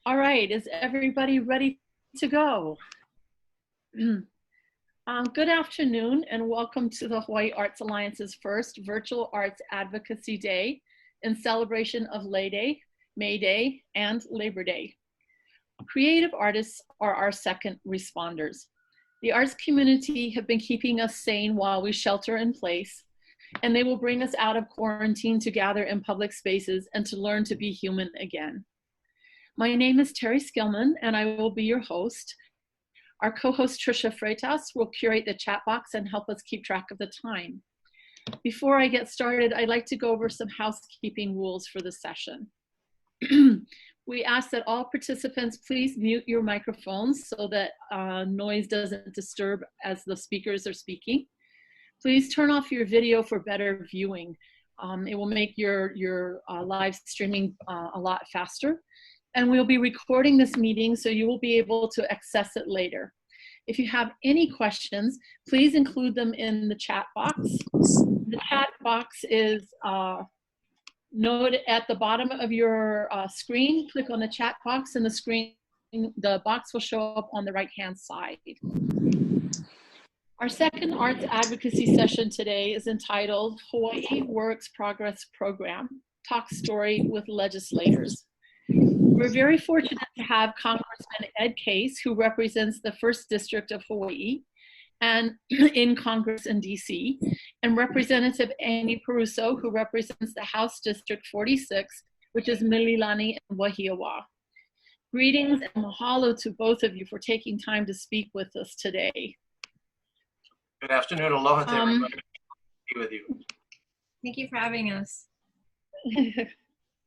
All right, is everybody ready to go? Good afternoon and welcome to the Hawaii Arts Alliance's first Virtual Arts Advocacy Day in celebration of May Day, and Labor Day. Creative artists are our second responders. The arts community have been keeping us sane while we shelter in place, and they will bring us out of quarantine to gather in public spaces and to learn to be human again. My name is Terry Skillman, and I will be your host. Our co-host Trisha Freitas will curate the chat box and help us keep track of the time. Before I get started, I'd like to go over some housekeeping rules for the session. We ask that all participants please mute your microphones so that noise doesn't disturb as the speakers are speaking. Please turn off your video for better viewing. It will make your live streaming a lot faster. And we'll be recording this meeting so you will be able to access it later. If you have any questions, please include them in the chat box. The chat box is noted at the bottom of your screen. Click on the chat box and the box will show up on the right-hand side. Our second arts advocacy session today is entitled Hawaii Works Progress Program, Talk Story with Legislators. We're very fortunate to have Congressman Ed Case, who represents the 1st District of Hawaii and in Congress in DC, and Representative Amy Peruso, who represents the House District 46, which is Mililani and Wahiawa. Greetings and mahalo to both of you for taking time to speak with us today. Good afternoon, aloha to everybody. Be with you. Thank you for having us.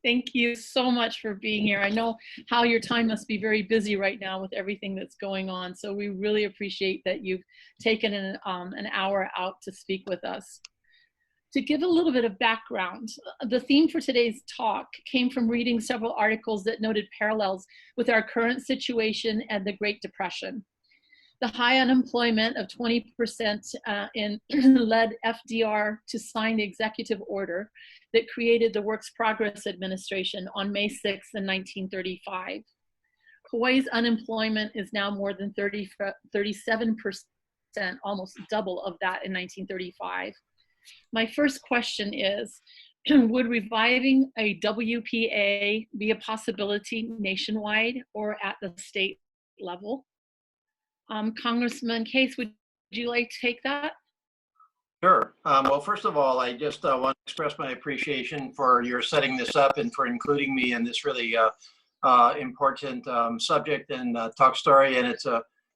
Thank you so much for being here. I know how your time must be very busy right now with everything that's going on. So we really appreciate that you've taken an hour out to speak with us. To give a little bit of background, the theme for today's talk came from reading several articles that noted parallels with our current situation and the Great Depression. The high unemployment of 20% led FDR to sign the executive order that created the Works Progress Administration on May 6th in 1935. Hawaii's unemployment is now more than 37%, almost double of that in 1935. My first question is, would reviving a WPA be a possibility nationwide or at the state level? Congressman Case, would you like to take that? Sure. Well, first of all, I just want to express my appreciation for your setting this up and for including me in this really important subject and talk story. And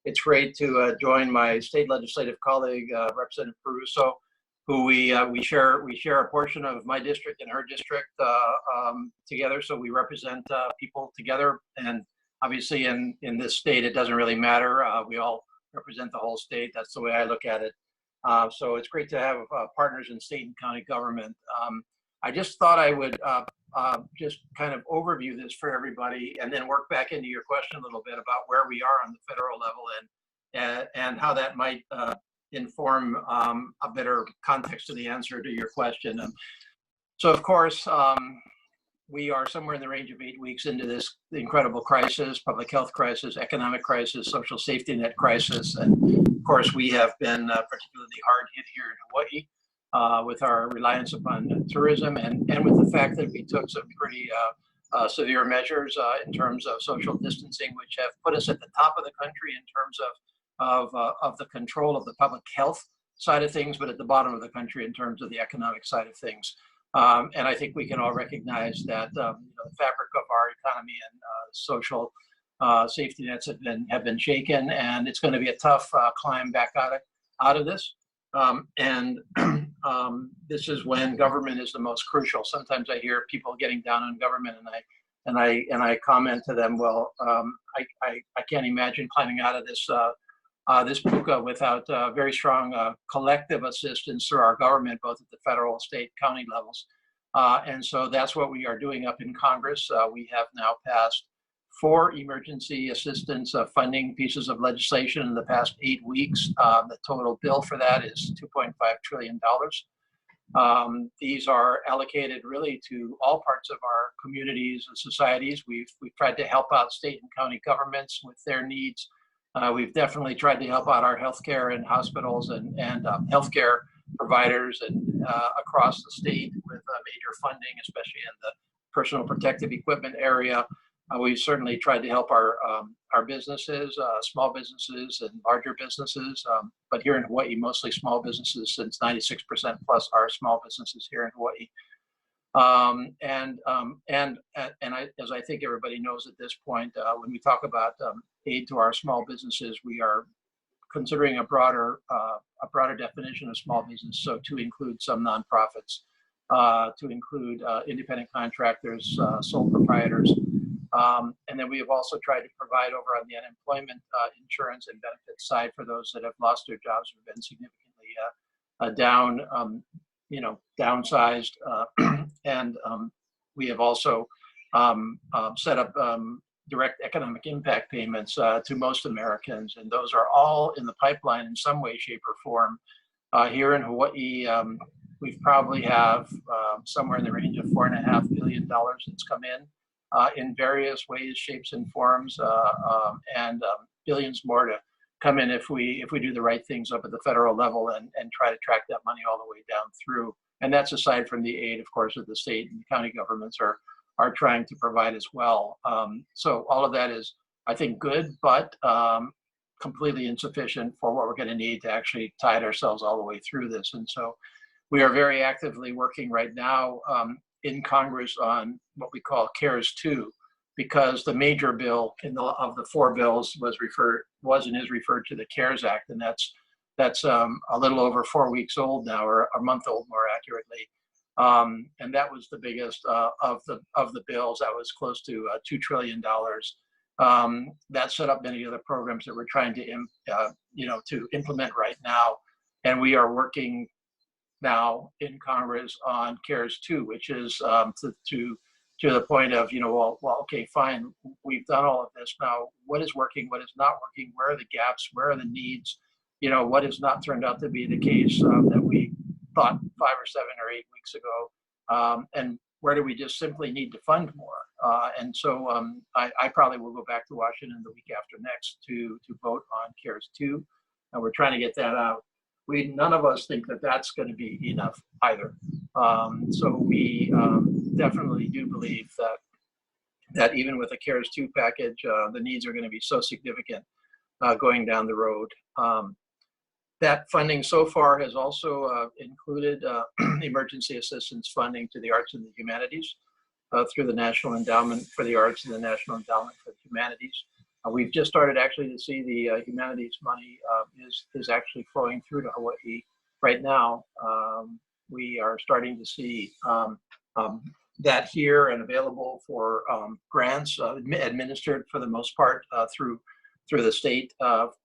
it's great to join my state legislative colleague, Representative Peruso, who we share a portion of my district and her district together. So we represent people together. And obviously, in this state, it doesn't really matter. We all represent the whole state. That's the way I look at it. So it's great to have partners in state and county government. I just thought I would just kind of overview this for everybody and then work back into your question a little bit about where we are on the federal level and how that might inform a better context to the answer to your question. So, of course, we are somewhere in the range of 8 weeks into this incredible crisis, public health crisis, economic crisis, social safety net crisis. And of course, we have been particularly hard hit here in Hawaii with our reliance upon tourism and with the fact that we took some pretty severe measures in terms of social distancing, which have put us at the top of the country in terms of the control of the public health side of things, but at the bottom of the country in terms of the economic side of things. And I think we can all recognize that the fabric of our economy and social safety nets have been shaken, and it's going to be a tough climb back out of this. This is when government is the most crucial. Sometimes I hear people getting down on government, and I comment to them, well, I can't imagine climbing out of this puka without very strong collective assistance through our government, both at the federal, state, county levels. And so that's what we are doing up in Congress. We have now passed 4 emergency assistance funding pieces of legislation in the past 8 weeks. The total bill for that is $2.5 trillion. These are allocated really to all parts of our communities and societies. We've tried to help out state and county governments with their needs. We've definitely tried to help out our healthcare and hospitals and healthcare providers and across the state with major funding, especially in the personal protective equipment area. We've certainly tried to help our businesses, small businesses and larger businesses, but here in Hawaii, mostly small businesses, since 96% plus are small businesses here in Hawaii. As I think everybody knows at this point, when we talk about aid to our small businesses, we are considering a broader definition of small business, so to include some nonprofits, to include independent contractors, sole proprietors. And then we have also tried to provide over on the unemployment insurance and benefits side for those that have lost their jobs or been significantly downsized. And we have also set up direct economic impact payments to most Americans. And those are all in the pipeline in some way, shape, or form. Here in Hawaii, we probably have somewhere in the range of $4.5 billion that's come in various ways, shapes, and forms, and billions more to come in if we do the right things up at the federal level and try to track that money all the way down through. And that's aside from the aid, of course, that the state and county governments are trying to provide as well. So all of that is, I think, good, but completely insufficient for what we're going to need to actually tide ourselves all the way through this. And so we are very actively working right now in Congress on what we call CARES 2, because the major bill of the four bills was and is referred to the CARES Act, and that's a little over 4 weeks old now, or a month old more accurately. And that was the biggest of the bills. That was close to $2 trillion. That set up many of the programs that we're trying to implement right now, and we are working now in Congress on CARES 2, which is to the point of, well, okay, fine, we've done all of this. Now, what is working? What is not working? Where are the gaps? Where are the needs? What has not turned out to be the case that we thought 5 or 7 or 8 weeks ago? And where do we just simply need to fund more? And so I probably will go back to Washington the week after next to vote on CARES 2, and we're trying to get that out. None of us think that that's going to be enough either. So we definitely do believe that even with a CARES 2 package, the needs are going to be so significant going down the road. That funding so far has also included emergency assistance funding to the arts and the humanities through the National Endowment for the Arts and the National Endowment for the Humanities. We've just started actually to see the humanities money is actually flowing through to Hawaii right now. We are starting to see that here and available for grants administered for the most part through the state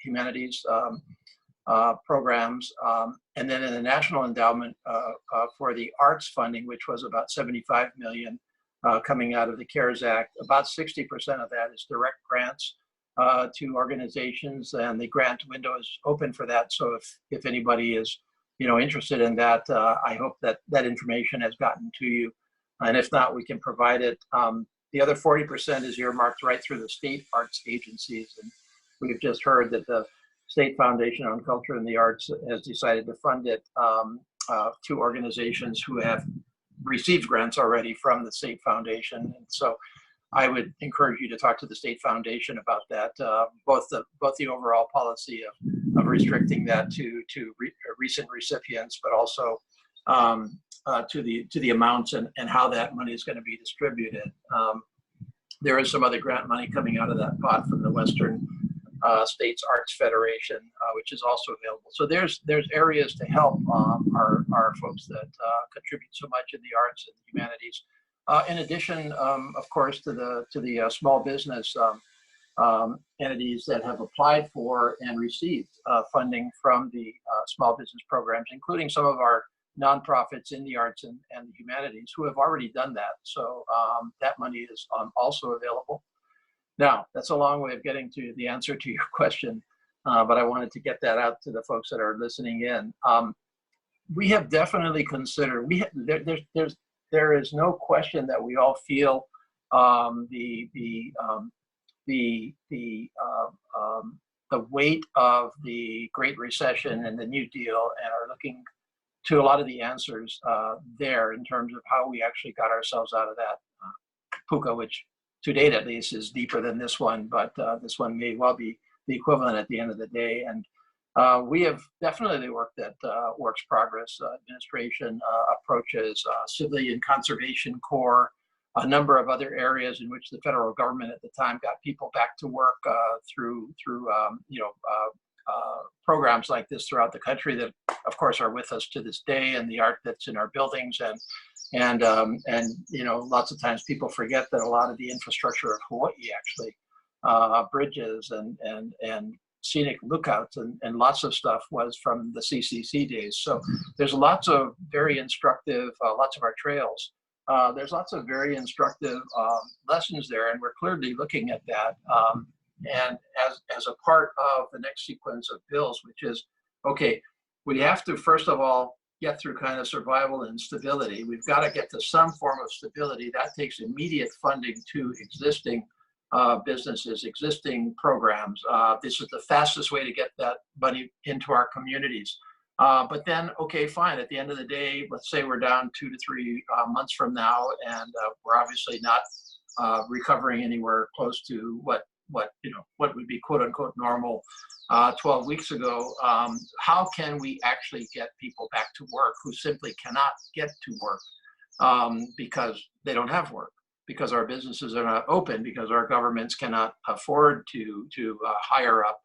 humanities programs. And then in the National Endowment for the Arts funding, which was about $75 million coming out of the CARES Act, about 60% of that is direct grants to organizations, and the grant window is open for that. So if anybody is interested in that, I hope that information has gotten to you. And if not, we can provide it. The other 40% is earmarked right through the state arts agencies. And we've just heard that the State Foundation on Culture and the Arts has decided to fund it to organizations who have received grants already from the State Foundation. And so I would encourage you to talk to the State Foundation about that, both the overall policy of restricting that to recent recipients, but also to the amounts and how that money is going to be distributed. There is some other grant money coming out of that pot from the Western States Arts Federation, which is also available. So there's areas to help our folks that contribute so much in the arts and the humanities. In addition, of course, to the small business entities that have applied for and received funding from the small business programs, including some of our nonprofits in the arts and the humanities who have already done that. So that money is also available. Now, that's a long way of getting to the answer to your question, but I wanted to get that out to the folks that are listening in. we have definitely considered, there is no question that we all feel the weight of the Great Recession and the New Deal, and are looking to a lot of the answers there in terms of how we actually got ourselves out of that puka, which to date at least is deeper than this one, but this one may well be the equivalent at the end of the day. And we have definitely worked at Works Progress administration approaches, Civilian Conservation Corps, a number of other areas in which the federal government at the time got people back to work through programs like this throughout the country that, of course, are with us to this day, and the art that's in our buildings, and lots of times people forget that a lot of the infrastructure of Hawaii actually, bridges and scenic lookouts and lots of stuff was from the CCC days. So there's lots of very instructive, lots of our trails. There's lots of very instructive lessons there, and we're clearly looking at that. And as a part of the next sequence of bills, which is, okay, we have to, first of all, get through kind of survival and stability. We've got to get to some form of stability. That takes immediate funding to existing businesses, existing programs. This is the fastest way to get that money into our communities. But then, okay, fine. At the end of the day, let's say we're down 2 to 3 months from now, and we're obviously not recovering anywhere close to what would be quote unquote normal 12 weeks ago. How can we actually get people back to work who simply cannot get to work because they don't have work, because our businesses are not open, because our governments cannot afford to hire up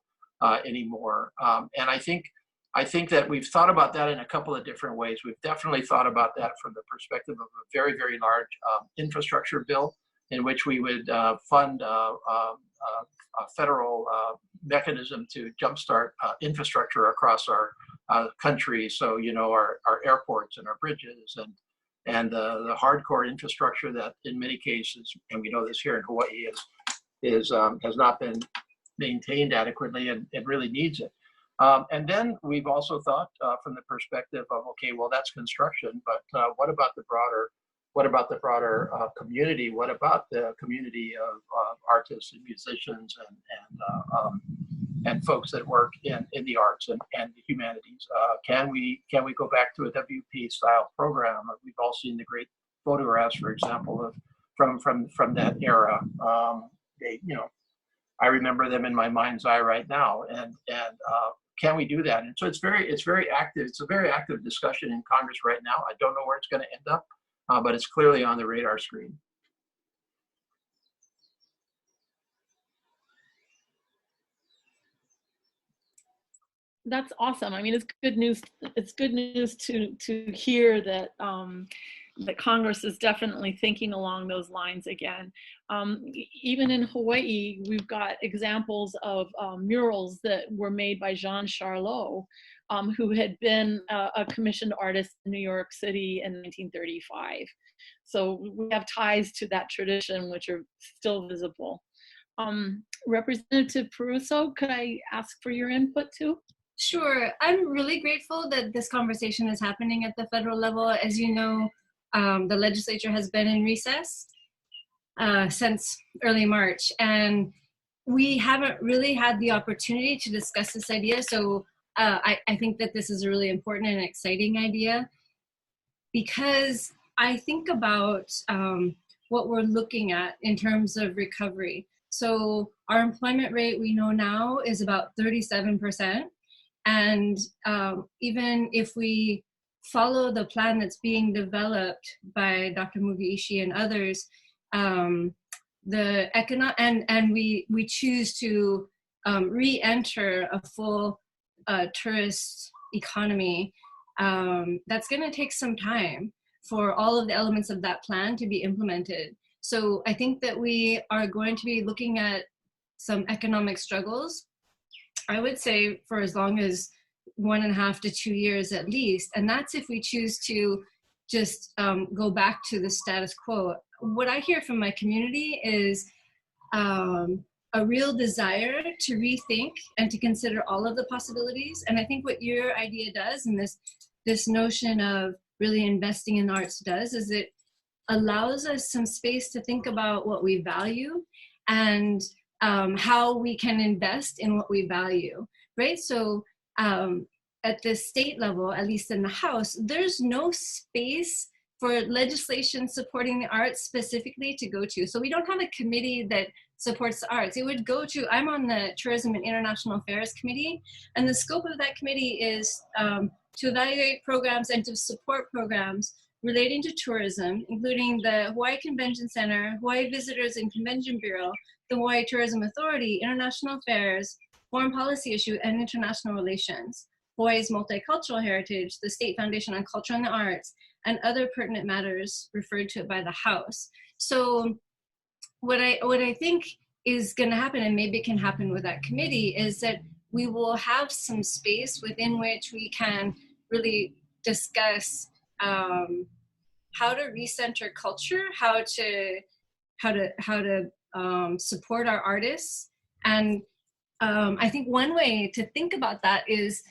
anymore? And I think that we've thought about that in a couple of different ways. We've definitely thought about that from the perspective of a very, very large infrastructure bill, in which we would fund a federal mechanism to jumpstart infrastructure across our country. So, our airports and our bridges and the hardcore infrastructure that in many cases, and we know this here in Hawaii, has not been maintained adequately, and it really needs it. And then we've also thought from the perspective of, okay, well, that's construction, but what about the broader community? What about the community of artists and musicians and folks that work in the arts and the humanities? Can we go back to a WP style program? We've all seen the great photographs, for example, of from that era. I remember them in my mind's eye right now, and can we do that? And so it's very active. It's a very active discussion in Congress right now. I don't know where it's going to end up, but it's clearly on the radar screen. That's awesome. I mean, it's good news. It's good news to hear that that Congress is definitely thinking along those lines again. Even in Hawaii, we've got examples of murals that were made by Jean Charlot, who had been a commissioned artist in New York City in 1935. So we have ties to that tradition, which are still visible. Representative Peruso, could I ask for your input too? Sure. I'm really grateful that this conversation is happening at the federal level. As you know, the legislature has been in recess since early March, and we haven't really had the opportunity to discuss this idea. So I think that this is a really important and exciting idea, because I think about what we're looking at in terms of recovery. So our employment rate, we know now, is about 37%. And even if we follow the plan that's being developed by Dr. Mugiishi and others, we choose to re-enter a full tourist economy, that's going to take some time for all of the elements of that plan to be implemented. So I think that we are going to be looking at some economic struggles, I would say, for as long as 1.5 to 2 years at least. And that's if we choose to just go back to the status quo. What I hear from my community is a real desire to rethink and to consider all of the possibilities. And I think what your idea does, and this this notion of really investing in arts does is it allows us some space to think about what we value and how we can invest in what we value, right? So at the state level, at least in the House, there's no space for legislation supporting the arts specifically to go to. So we don't have a committee that supports the arts. It would go to, I'm on the Tourism and International Affairs Committee, and the scope of that committee is to evaluate programs and to support programs relating to tourism, including the Hawaii Convention Center, Hawaii Visitors and Convention Bureau, the Hawaii Tourism Authority, International Affairs, Foreign Policy Issue, and International Relations, Hawaii's multicultural heritage, the State Foundation on Culture and the Arts, and other pertinent matters referred to by the House. So what I think is going to happen, and maybe it can happen with that committee, is that we will have some space within which we can really discuss how to recenter culture, how to support our artists. And I think one way to think about that is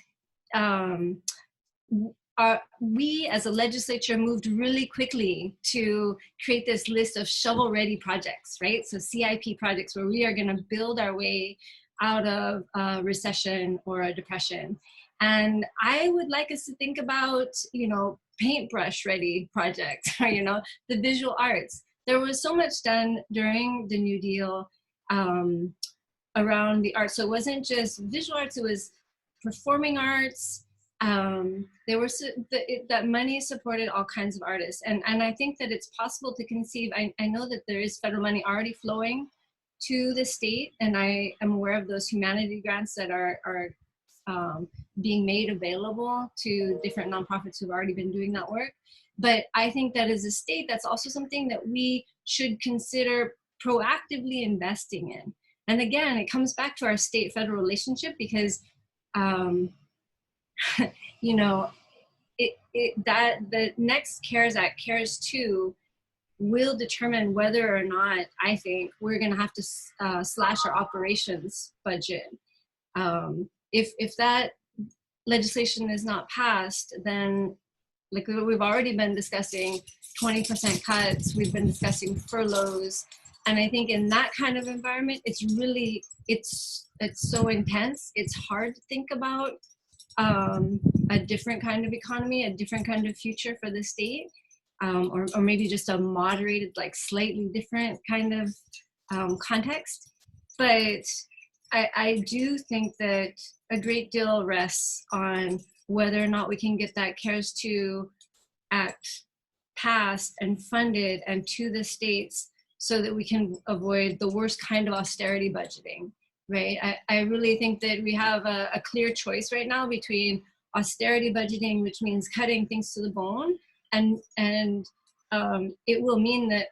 we as a legislature moved really quickly to create this list of shovel-ready projects, right? So CIP projects where we are going to build our way out of a recession or a depression. And I would like us to think about, paintbrush-ready projects, or, the visual arts. There was so much done during the New Deal around the arts. So it wasn't just visual arts, it was performing arts. That money supported all kinds of artists. And I think that it's possible to conceive, I know that there is federal money already flowing to the state, and I am aware of those humanity grants that are being made available to different nonprofits who've already been doing that work. But I think that as a state, that's also something that we should consider proactively investing in. And again, it comes back to our state-federal relationship, because the next CARES Act, CARES 2, will determine whether or not, I think, we're going to have to slash our operations budget. If that legislation is not passed, then, like we've already been discussing 20% cuts, we've been discussing furloughs, and I think in that kind of environment, it's so intense. It's hard to think about a different kind of economy, a different kind of future for the state, or maybe just a moderated, like slightly different kind of context. But I do think that a great deal rests on whether or not we can get that CARES 2 Act passed and funded and to the states, so that we can avoid the worst kind of austerity budgeting. Right. I really think that we have a clear choice right now between austerity budgeting, which means cutting things to the bone, and it will mean that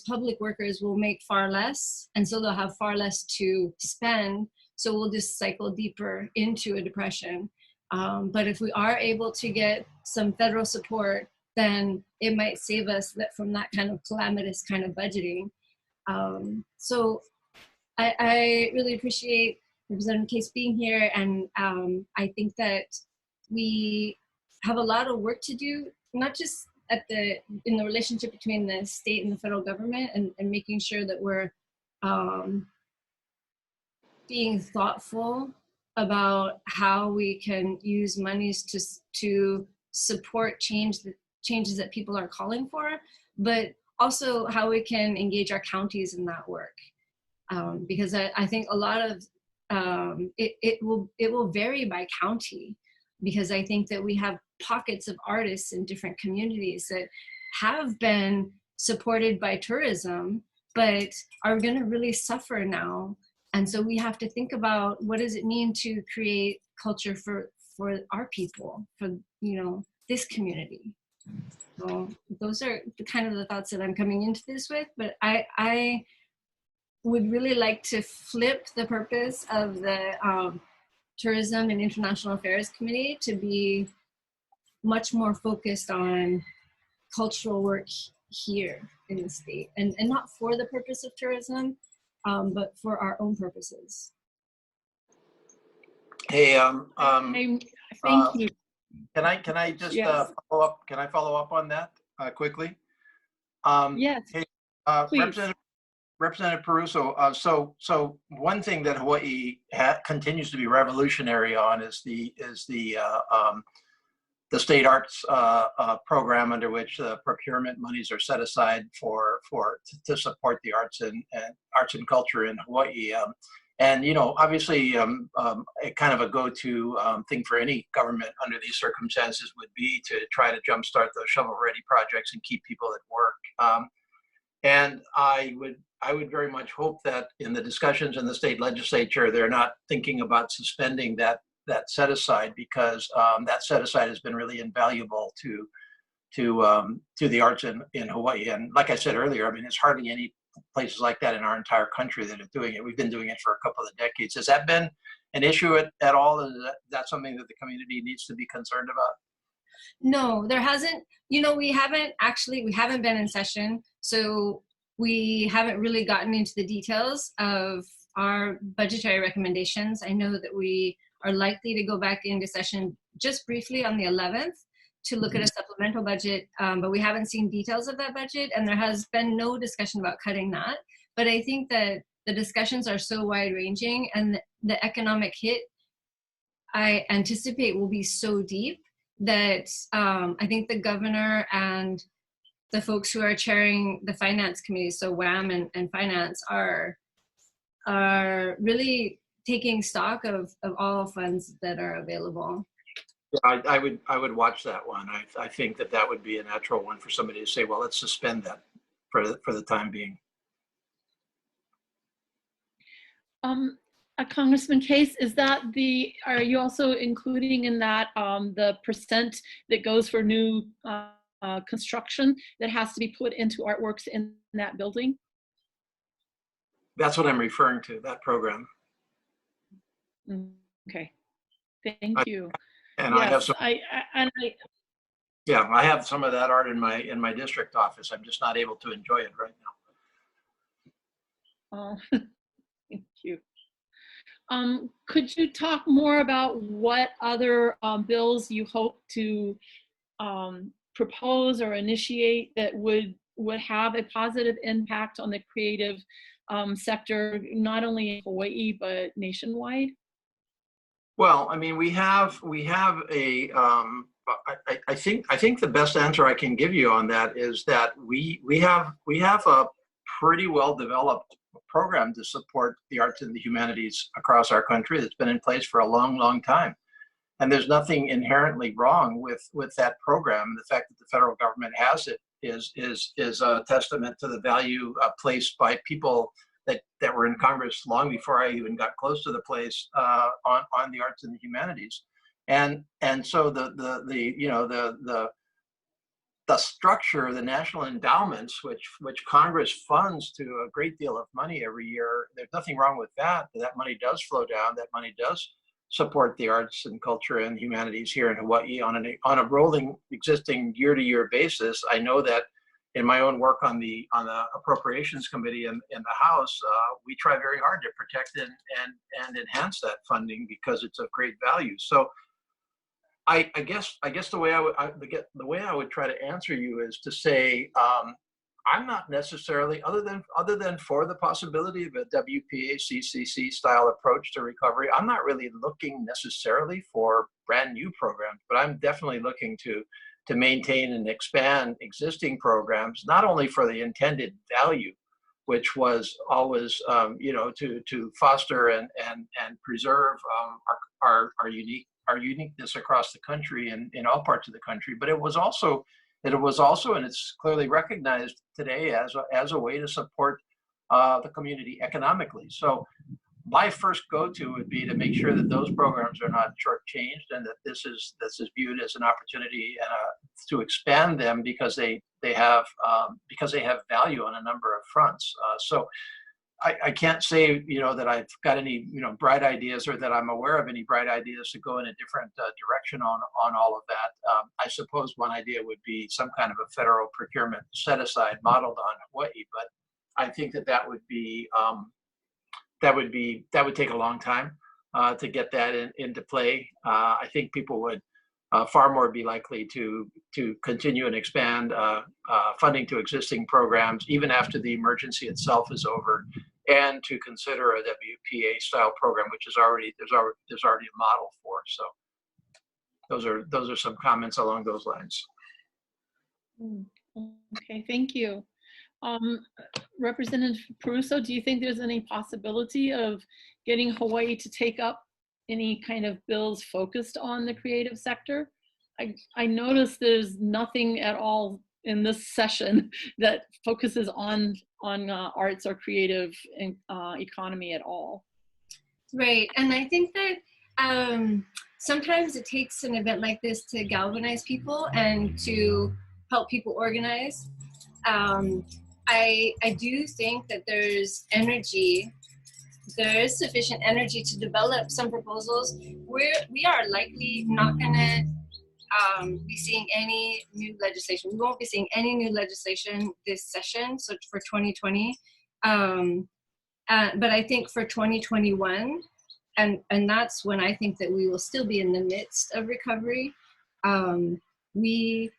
public workers will make far less, and so they'll have far less to spend. So we'll just cycle deeper into a depression. But if we are able to get some federal support, then it might save us from that kind of calamitous kind of budgeting. So I really appreciate Representative Case being here, and I think that we have a lot of work to do, not just in the relationship between the state and the federal government, and making sure that we're being thoughtful about how we can use monies to support changes that people are calling for, but also how we can engage our counties in that work. Because I think a lot of it will vary by county, because I think that we have pockets of artists in different communities that have been supported by tourism, but are going to really suffer now. And so we have to think about, what does it mean to create culture for our people, for this community. So those are the thoughts that I'm coming into this with. But I would really like to flip the purpose of the Tourism and International Affairs Committee to be much more focused on cultural work here in the state, and not for the purpose of tourism, but for our own purposes. Hey, Thank you. Can I just Yes. follow up? Can I follow up on that quickly? Yes, Hey, please. Representative Peruso, so one thing that Hawaii continues to be revolutionary on is the state arts program, under which procurement monies are set aside to support the arts and culture in Hawaii. And obviously, a kind of a go-to thing for any government under these circumstances would be to try to jumpstart those shovel-ready projects and keep people at work. And I would very much hope that in the discussions in the state legislature, they're not thinking about suspending that set aside, because that set aside has been really invaluable to the arts in Hawaii. And like I said earlier, I mean, there's hardly any places like that in our entire country that are doing it. We've been doing it for a couple of decades. Has that been an issue at all? Is that something that the community needs to be concerned about? No, there hasn't. We haven't been in session, so we haven't really gotten into the details of our budgetary recommendations. I know that we are likely to go back into session just briefly on the 11th to look at a supplemental budget, but we haven't seen details of that budget, and there has been no discussion about cutting that. But I think that the discussions are so wide-ranging, and the economic hit I anticipate will be so deep that I think the governor and the folks who are chairing the finance committee, so WAM and finance, are really taking stock of all funds that are available. Yeah, I would watch that one. I think that would be a natural one for somebody to say, well, let's suspend that for the time being. A Congressman Case, are you also including in that the percent that goes for new construction that has to be put into artworks in that building? That's what I'm referring to, that program. Okay, thank you. And yes, I have some. Yeah, I have some of that art in my district office. I'm just not able to enjoy it right now. Oh, thank you. Could you talk more about what other bills you hope to propose or initiate that would have a positive impact on the creative sector, not only in Hawaii but nationwide? Well, I mean, we have a. I think the best answer I can give you on that is that we have a pretty well developed program to support the arts and the humanities across our country that's been in place for a long time. And there's nothing inherently wrong with that program. The fact that the federal government has it is a testament to the value placed by people that were in Congress long before I even got close to the place on the arts and the humanities. And so the structure, the national endowments, which Congress funds to a great deal of money every year, there's nothing wrong with that. That money does flow down. That money does support the arts and culture and humanities here in Hawaii on a rolling, existing year-to-year basis. I know that in my own work on the Appropriations Committee in the House, we try very hard to protect and enhance that funding because it's of great value. So I guess the way I would try to answer you is to say I'm not necessarily, other than for the possibility of a WPA CCC style approach to recovery, I'm not really looking necessarily for brand new programs, but I'm definitely looking to maintain and expand existing programs, not only for the intended value, which was always to foster and preserve our uniqueness across the country and in all parts of the country, but it was also, and it's clearly recognized today as a way to support the community economically. So my first go-to would be to make sure that those programs are not shortchanged, and that this is viewed as an opportunity to expand them because they have value on a number of fronts. So I can't say that I've got any bright ideas, or that I'm aware of any bright ideas to go in a different direction on all of that. I suppose one idea would be some kind of a federal procurement set aside modeled on Hawaii, but I think that would take a long time to get that into play. I think people would far more be likely to continue and expand funding to existing programs even after the emergency itself is over, and to consider a WPA style program, which is there's already a model for. So those are some comments along those lines. Okay, thank you. Representative Peruso, do you think there's any possibility of getting Hawaii to take up any kind of bills focused on the creative sector? I noticed there's nothing at all in this session that focuses on arts or creative economy at all. Right, and I think that sometimes it takes an event like this to galvanize people and to help people organize. I do think that there is sufficient energy to develop some proposals. We are likely not going to be seeing any new legislation. We won't be seeing any new legislation this session, so for 2020. But I think for 2021, and that's when I think that we will still be in the midst of recovery, we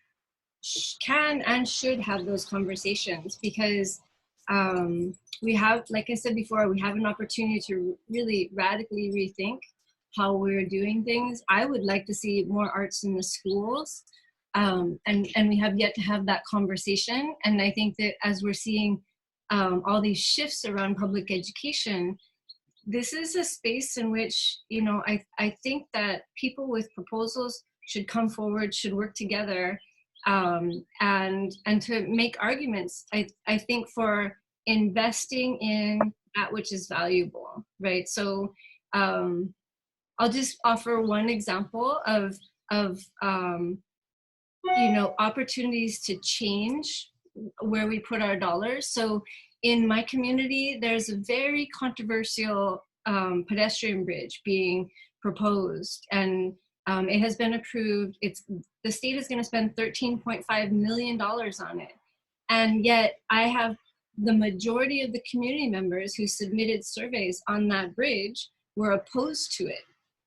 can and should have those conversations, because we have, like I said before, we have an opportunity to really radically rethink how we're doing things. I would like to see more arts in the schools, and we have yet to have that conversation. And I think that as we're seeing all these shifts around public education, this is a space in which, you know, I think that people with proposals should come forward, should work together, and to make arguments, I think, for investing in that which is valuable, right? So I'll just offer one example of you know, opportunities to change where we put our dollars. So in my community, there's a very controversial pedestrian bridge being proposed, and it has been approved. The state is going to spend $13.5 million on it. And yet I have the majority of the community members who submitted surveys on that bridge were opposed to it,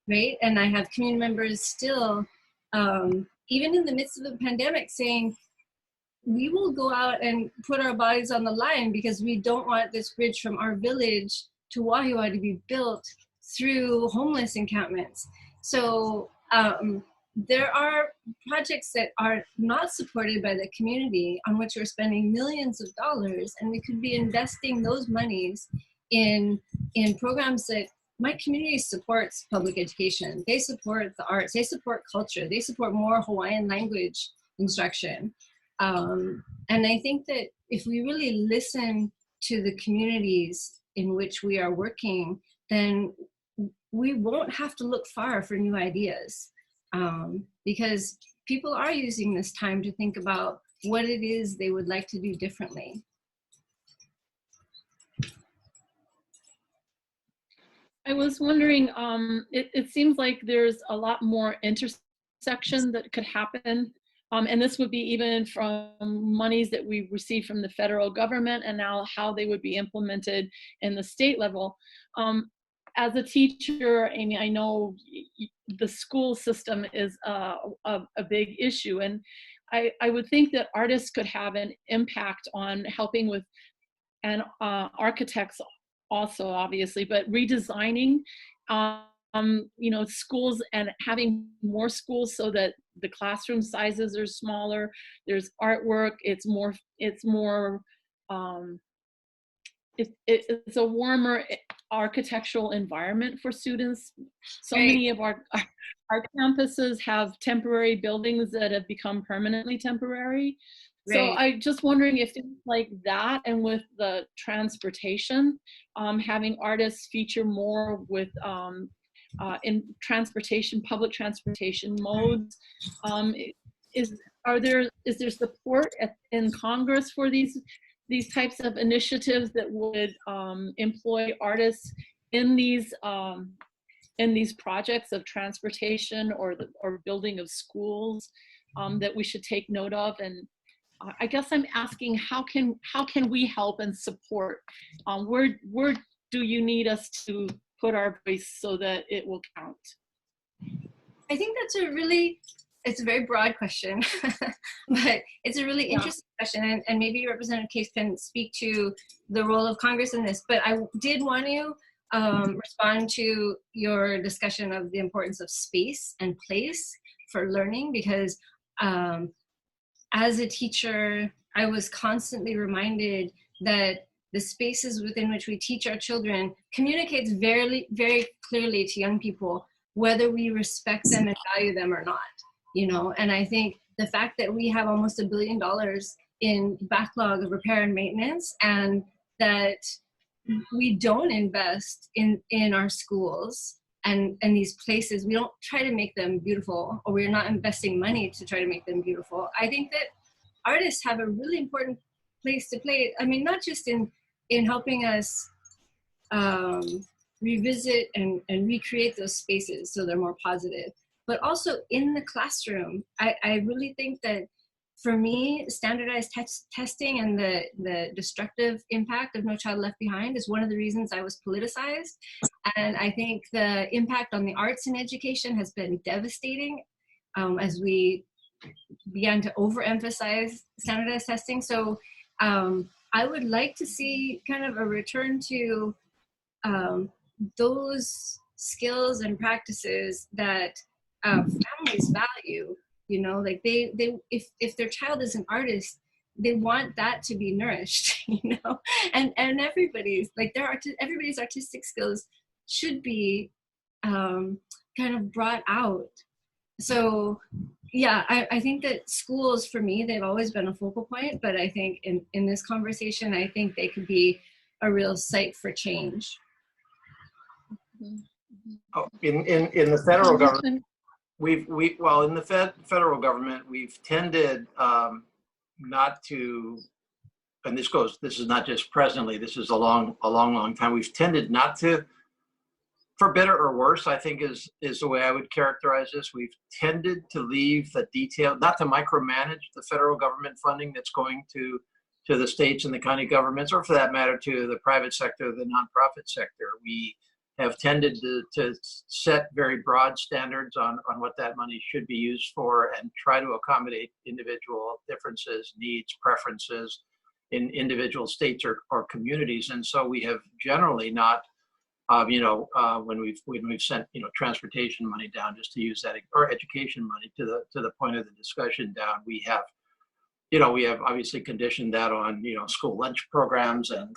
right? And I have community members still, even in the midst of the pandemic, saying, we will go out and put our bodies on the line because we don't want this bridge from our village to Wahiawa to be built through homeless encampments. So there are projects that are not supported by the community on which we're spending millions of dollars, and we could be investing those monies in programs that my community supports. Public education, they support the arts, they support culture, they support more Hawaiian language instruction. And I think that if we really listen to the communities in which we are working, then we won't have to look far for new ideas, because people are using this time to think about what it is they would like to do differently. I was wondering, it seems like there's a lot more intersection that could happen. And this would be even from monies that we receive from the federal government, and now how they would be implemented in the state level. As a teacher, Amy, I know the school system is a big issue, and I would think that artists could have an impact on helping with, and architects also, obviously, but redesigning you know, schools and having more schools so that the classroom sizes are smaller. There's artwork. It's a warmer architectural environment for students. So many of our campuses have temporary buildings that have become permanently temporary. Right. So I'm just wondering if things like that, and with the transportation, having artists feature more with in transportation, public transportation modes, is there support in Congress for these types of initiatives that would employ artists in these projects of transportation or building of schools that we should take note of? And I guess I'm asking, how can we help and support? Where do you need us to put our voice so that it will count? I think that's a really it's a very broad question, but it's a really interesting question, and maybe Representative Case can speak to the role of Congress in this. But I did want to respond to your discussion of the importance of space and place for learning, because as a teacher, I was constantly reminded that the spaces within which we teach our children communicates very, very clearly to young people whether we respect them and value them or not. You know, and I think the fact that we have almost $1 billion in backlog of repair and maintenance, and that we don't invest in our schools and these places, we don't try to make them beautiful, or we're not investing money to try to make them beautiful. I think that artists have a really important place to play. I mean, not just in helping us revisit and recreate those spaces so they're more positive, but also in the classroom. I really think that, for me, standardized testing and the destructive impact of No Child Left Behind is one of the reasons I was politicized. And I think the impact on the arts in education has been devastating as we began to overemphasize standardized testing. So I would like to see kind of a return to those skills and practices that families value. You know, like they if their child is an artist, they want that to be nourished. You know, and everybody's like everybody's artistic skills should be kind of brought out. So yeah, I think that schools, for me, they've always been a focal point, but I think in this conversation, I think they could be a real site for change. Oh, in the federal government, well, in the federal government, we've tended not to, and this is not just presently, this is a long time, we've tended not to, for better or worse, I think is the way I would characterize this. We've tended to leave the detail, not to micromanage the federal government funding that's going to the states and the county governments, or for that matter, to the private sector, the nonprofit sector. We have tended to set very broad standards on what that money should be used for, and try to accommodate individual differences, needs, preferences in individual states or communities. And so we have generally not, when we've sent, transportation money down, just to use that, or education money, to the point of the discussion down, we have obviously conditioned that on, school lunch programs and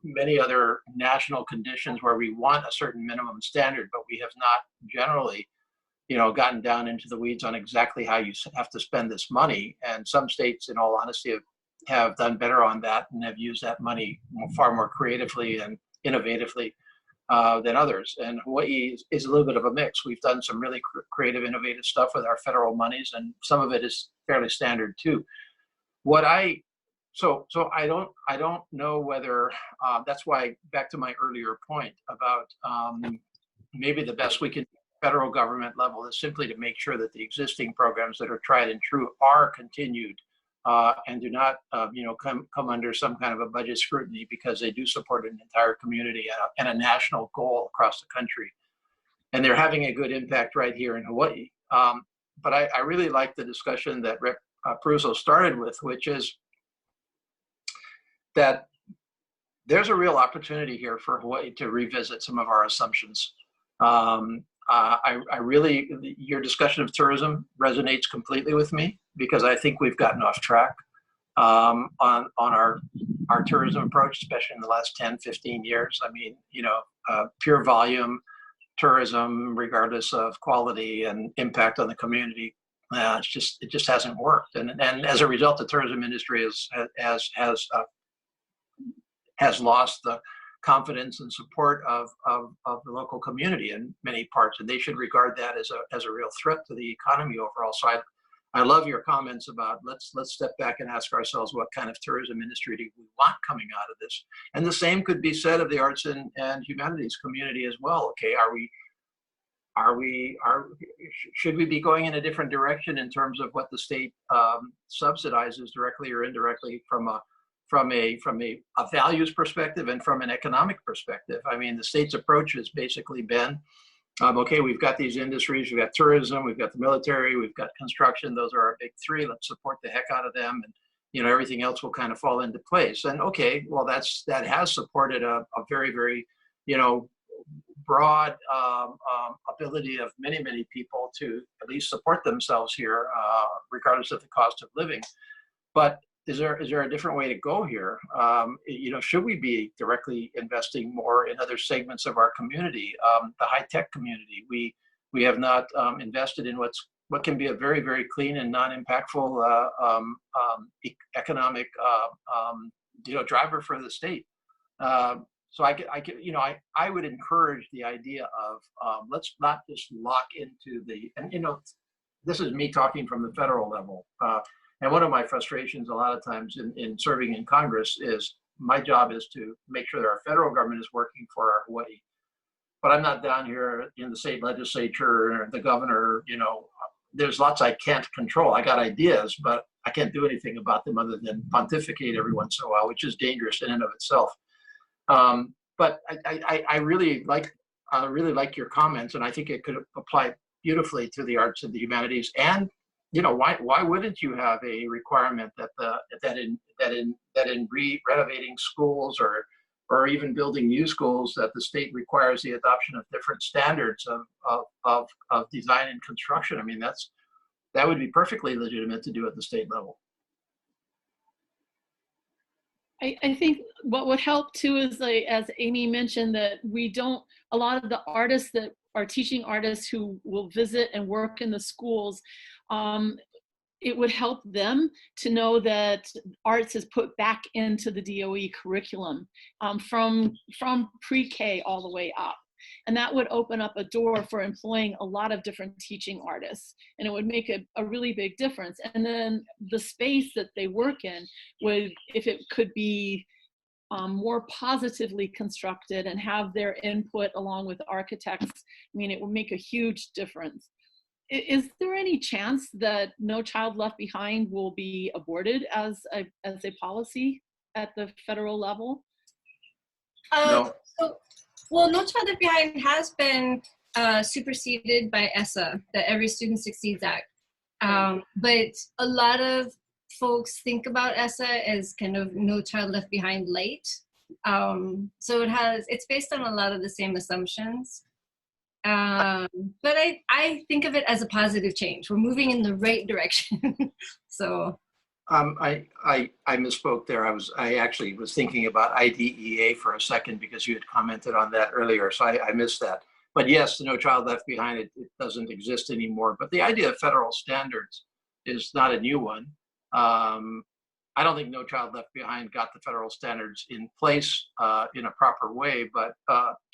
many other national conditions where we want a certain minimum standard, but we have not generally, gotten down into the weeds on exactly how you have to spend this money. And some states, in all honesty, have done better on that and have used that money far more creatively and innovatively than others. And Hawaii is a little bit of a mix. We've done some really creative, innovative stuff with our federal monies, and some of it is fairly standard too. So I don't know whether that's why, back to my earlier point about maybe the best we can do at the federal government level is simply to make sure that the existing programs that are tried and true are continued and do not come under some kind of a budget scrutiny, because they do support an entire community and a national goal across the country, and they're having a good impact right here in Hawaii. But I really like the discussion that Rep. Pruso started with, which is that there's a real opportunity here for Hawaii to revisit some of our assumptions. Your discussion of tourism resonates completely with me, because I think we've gotten off track on our tourism approach, especially in the last 10, 15 years. I mean, pure volume tourism, regardless of quality and impact on the community, it just hasn't worked. And as a result, the tourism industry has lost the confidence and support of the local community in many parts, and they should regard that as a real threat to the economy overall. So I love your comments about let's step back and ask ourselves, what kind of tourism industry do we want coming out of this? And the same could be said of the arts and humanities community as well. Okay, should we be going in a different direction in terms of what the state subsidizes directly or indirectly from a values perspective and from an economic perspective? I mean, the state's approach has basically been Okay, we've got these industries, we've got tourism, we've got the military, we've got construction. Those are our big three. Let's support the heck out of them. And, you know, everything else will kind of fall into place. And okay, well, that has supported a very, very, you know, broad ability of many, many people to at least support themselves here, regardless of the cost of living. But is there a different way to go here? You know, should we be directly investing more in other segments of our community, the high-tech community? We have not invested in what can be a very, very clean and non-impactful economic you know, driver for the state. So I would encourage the idea of let's not just lock into and you know, this is me talking from the federal level. And one of my frustrations a lot of times in serving in Congress is my job is to make sure that our federal government is working for our Hawaii. But I'm not down here in the state legislature or the governor, you know, there's lots I can't control. I got ideas, but I can't do anything about them other than pontificate every once in a while, which is dangerous in and of itself. But I really like your comments, and I think it could apply beautifully to the arts and the humanities. And you know, why wouldn't you have a requirement that in renovating schools or even building new schools, that the state requires the adoption of different standards of design and construction? I mean, that would be perfectly legitimate to do at the state level. I think what would help too is, like, as Amy mentioned, that a lot of the artists that are teaching artists who will visit and work in the schools, it would help them to know that arts is put back into the DOE curriculum from pre-K all the way up. And that would open up a door for employing a lot of different teaching artists. And it would make a really big difference. And then the space that they work in if it could be more positively constructed and have their input along with architects, I mean, it would make a huge difference. Is there any chance that No Child Left Behind will be aborted as a policy at the federal level? No. Well, No Child Left Behind has been superseded by ESSA, the Every Student Succeeds Act. But a lot of folks think about ESSA as kind of No Child Left Behind light. So it's based on a lot of the same assumptions. But I think of it as a positive change. We're moving in the right direction. So. I misspoke there. I actually was thinking about IDEA for a second because you had commented on that earlier. So I missed that. But yes, the No Child Left Behind, it doesn't exist anymore. But the idea of federal standards is not a new one. I don't think No Child Left Behind got the federal standards in place in a proper way, but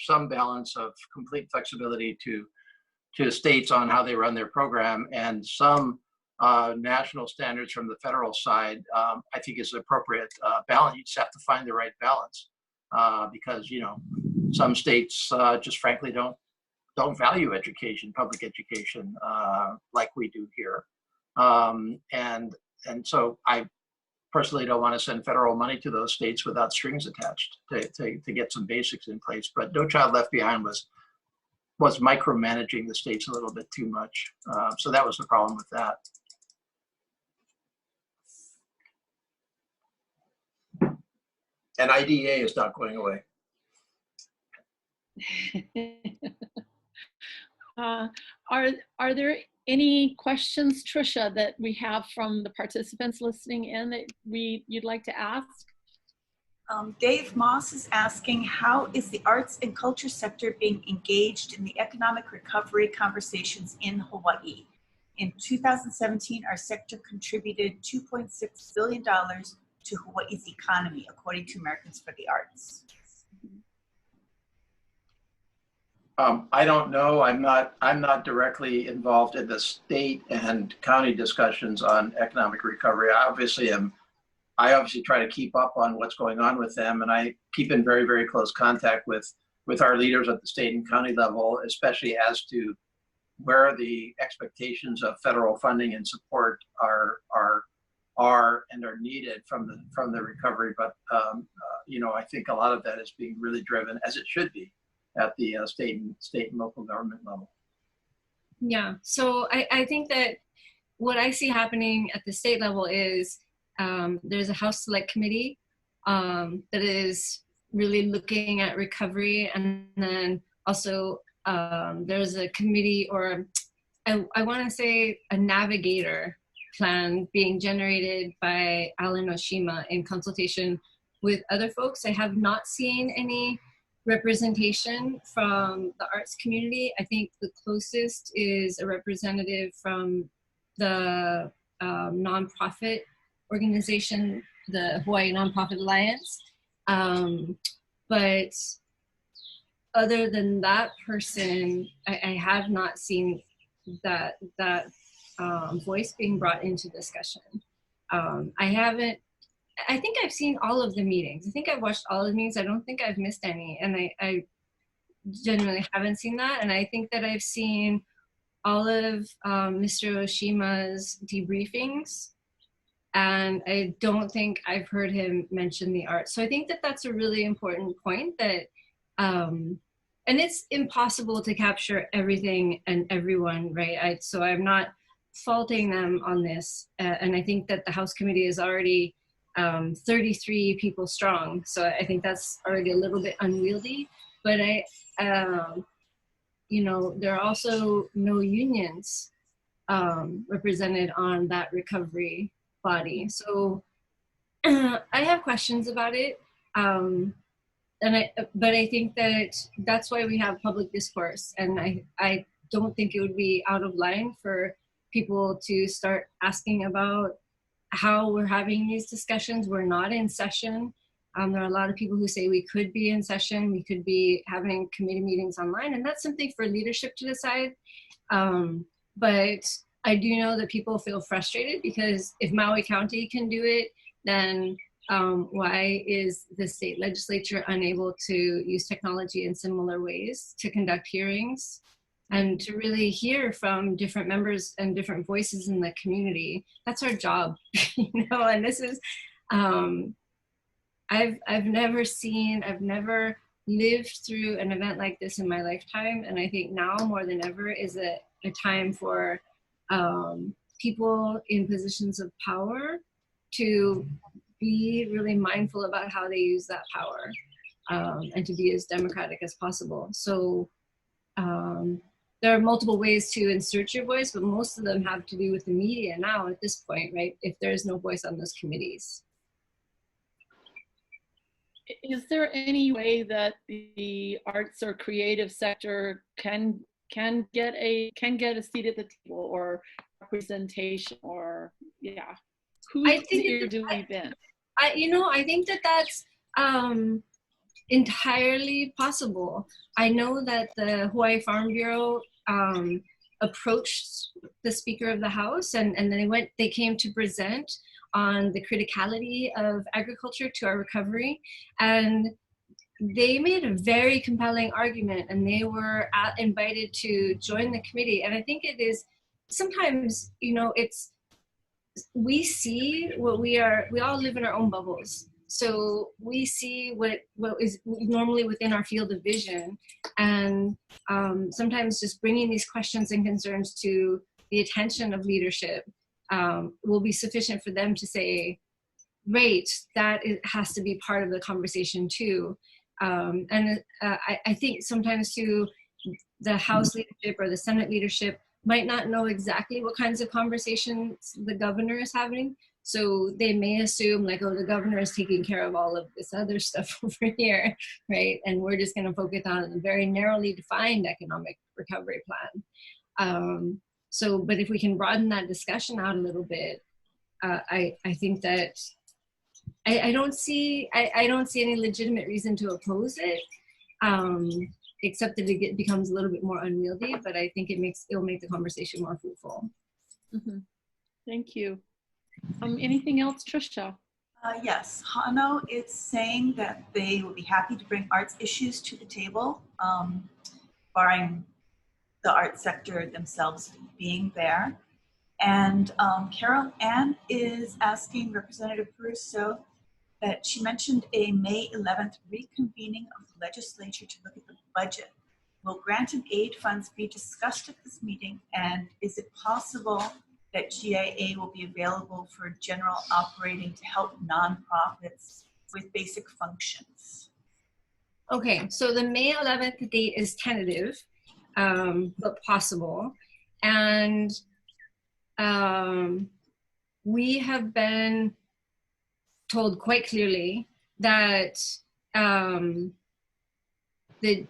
some balance of complete flexibility to states on how they run their program, and some national standards from the federal side, I think is appropriate balance. You just have to find the right balance because, you know, some states just frankly don't value education, public education, like we do here. And so I personally don't want to send federal money to those states without strings attached to get some basics in place. But No Child Left Behind was micromanaging the states a little bit too much. So that was the problem with that. And IDEA is not going away. Are there any questions, Tricia, that we have from the participants listening in that you'd like to ask? Dave Moss is asking, how is the arts and culture sector being engaged in the economic recovery conversations in Hawaii? In 2017, our sector contributed $2.6 billion to Hawaii's economy, according to Americans for the Arts. I don't know. I'm not directly involved in the state and county discussions on economic recovery. I obviously try to keep up on what's going on with them, and I keep in very, very close contact with our leaders at the state and county level, especially as to where the expectations of federal funding and support are and are needed from the recovery. But you know, I think a lot of that is being really driven, as it should be, at the state and local government level. Yeah, so I think that what I see happening at the state level is there's a House Select Committee that is really looking at recovery, and then also there's a committee, or I want to say a navigator plan being generated by Alan Oshima in consultation with other folks. I have not seen any representation from the arts community. I think the closest is a representative from the nonprofit organization, the Hawaii Nonprofit Alliance. But other than that person, I have not seen that voice being brought into discussion. I think I've seen all of the meetings. I think I've watched all of the meetings. I don't think I've missed any. And I genuinely haven't seen that. And I think that I've seen all of Mr. Oshima's debriefings. And I don't think I've heard him mention the arts. So I think that that's a really important point, that, and it's impossible to capture everything and everyone, right? So I'm not faulting them on this. And I think that the House Committee is already 33 people strong. So I think that's already a little bit unwieldy, but you know, there are also no unions represented on that recovery body. So I have questions about it. But I think that that's why we have public discourse. And I don't think it would be out of line for people to start asking about how we're having these discussions. We're not in session. There are a lot of people who say we could be in session, we could be having committee meetings online, and that's something for leadership to decide. But I do know that people feel frustrated because if Maui County can do it, then why is the state legislature unable to use technology in similar ways to conduct hearings and to really hear from different members and different voices in the community? That's our job, you know. And this is, I've never lived through an event like this in my lifetime, and I think now more than ever is a time for people in positions of power to be really mindful about how they use that power, and to be as democratic as possible. So there are multiple ways to insert your voice, but most of them have to do with the media now at this point, right? If there's no voice on those committees. Is there any way that the arts or creative sector can get a seat at the table or representation, or who's ear do we bend? I think that that's entirely possible. I know that the Hawaii Farm Bureau approached the Speaker of the House, and then they came to present on the criticality of agriculture to our recovery, and they made a very compelling argument, and they were invited to join the committee. And I think it is sometimes, you know, we see what we all live in our own bubbles. So we see what is normally within our field of vision. And sometimes just bringing these questions and concerns to the attention of leadership will be sufficient for them to say, right, that has to be part of the conversation too. And I think sometimes too, the House leadership or the Senate leadership might not know exactly what kinds of conversations the governor is having. So they may assume like, oh, the governor is taking care of all of this other stuff over here, right? And we're just gonna focus on a very narrowly defined economic recovery plan. But if we can broaden that discussion out a little bit, I think that I don't see any legitimate reason to oppose it, except that it becomes a little bit more unwieldy. But I think it'll make the conversation more fruitful. Mm-hmm. Thank you. Anything else, Trisha? Yes, Hano is saying that they would be happy to bring arts issues to the table, barring the art sector themselves being there. And Carol Ann is asking Representative Caruso that she mentioned a May 11th reconvening of the legislature to look at the budget. Will granted aid funds be discussed at this meeting, and is it possible that GIA will be available for general operating to help nonprofits with basic functions? Okay, so the May 11th date is tentative, but possible. And we have been told quite clearly that the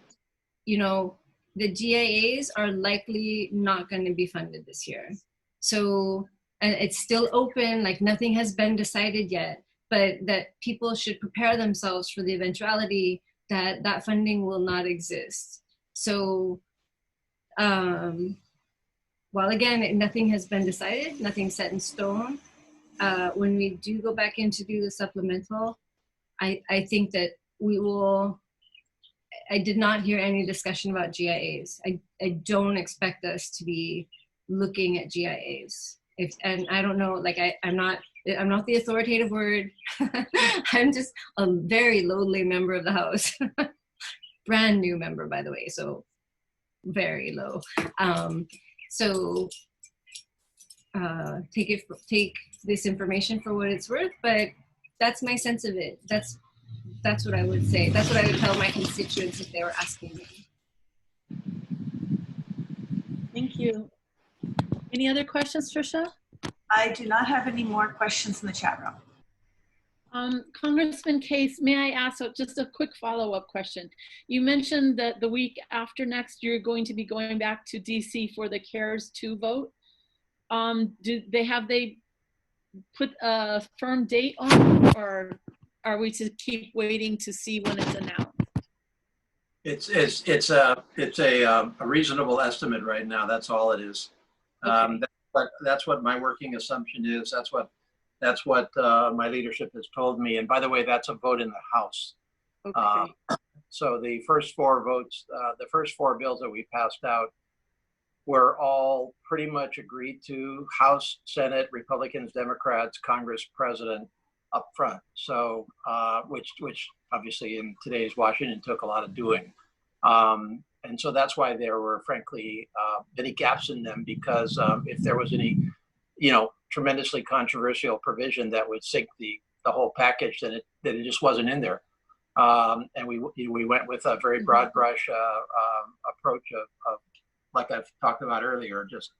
GIAs are likely not going to be funded this year. So, and it's still open, like nothing has been decided yet, but that people should prepare themselves for the eventuality that that funding will not exist. So, while again, nothing has been decided, nothing set in stone, when we do go back in to do the supplemental, I think that we will, I did not hear any discussion about GIAs. I don't expect us to be looking at GIAs. And I don't know, like I'm not the authoritative word. I'm just a very lowly member of the House. Brand new member, by the way, so very low. Take this information for what it's worth, but that's my sense of it. That's what I would say. That's what I would tell my constituents if they were asking me. Thank you. Any other questions, Tricia? I do not have any more questions in the chat room. Congressman Case, may I ask just a quick follow-up question? You mentioned that the week after next, you're going to be going back to DC for the CARES 2 vote. Have they put a firm date on it, or are we to keep waiting to see when it's announced? It's a reasonable estimate right now. That's all it is. Okay. That's what my working assumption is. That's what my leadership has told me. And by the way, that's a vote in the House. Okay. So the first four votes, the first four bills that we passed out were all pretty much agreed to: House, Senate, Republicans, Democrats, Congress, President up front. So which obviously in today's Washington took a lot of doing. And so that's why there were, frankly, many gaps in them, because if there was any, tremendously controversial provision that would sink the whole package, then it just wasn't in there. And we went with a very broad brush approach of, like I've talked about earlier, just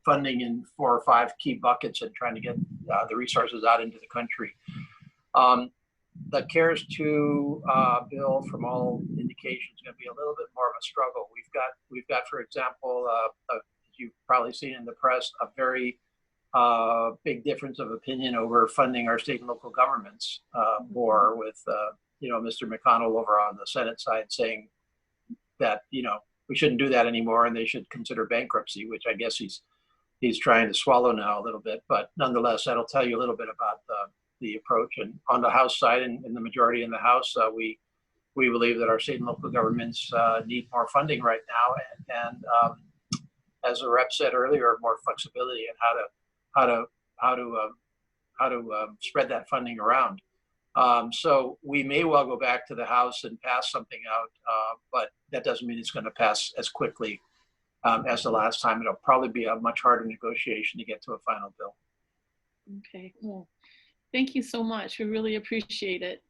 funding in 4 or 5 key buckets and trying to get the resources out into the country. The CARES 2 bill, from all indications, is going to be a little bit more of a struggle. We've got, for example, as you've probably seen in the press, a very big difference of opinion over funding our state and local governments more, with Mr. McConnell over on the Senate side saying that we shouldn't do that anymore and they should consider bankruptcy, which I guess he's trying to swallow now a little bit. But nonetheless, that'll tell you a little bit about the approach. And on the House side, and in the majority in the House, we believe that our state and local governments need more funding right now, and as the rep said earlier, more flexibility in how to spread that funding around. So we may well go back to the House and pass something out, but that doesn't mean it's going to pass as quickly as the last time. It'll probably be a much harder negotiation to get to a final bill. Okay, well, thank you so much. We really appreciate it.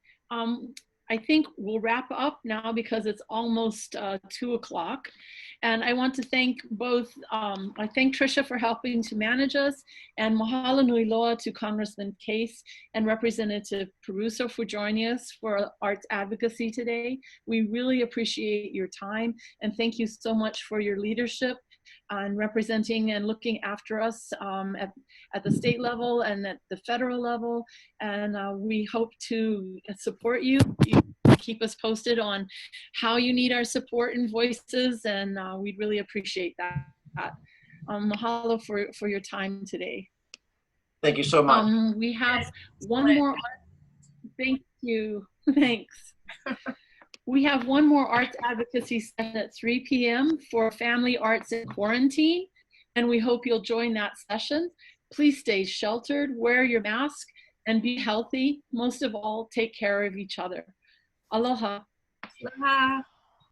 I think we'll wrap up now because it's almost 2 o'clock. And I want to thank I thank Tricia for helping to manage us, and mahalo nui loa to Congressman Case and Representative Peruso for joining us for Arts Advocacy today. We really appreciate your time, and thank you so much for your leadership on representing and looking after us at the state level and at the federal level. And we hope to support you. Keep us posted on how you need our support and voices, and we'd really appreciate that. Mahalo for your time today. Thank you so much. We have one more. Thank you. Thanks. We have one more arts advocacy session at 3 p.m. for family arts in quarantine, and we hope you'll join that session. Please stay sheltered, wear your mask, and be healthy. Most of all, take care of each other. Aloha. Aloha.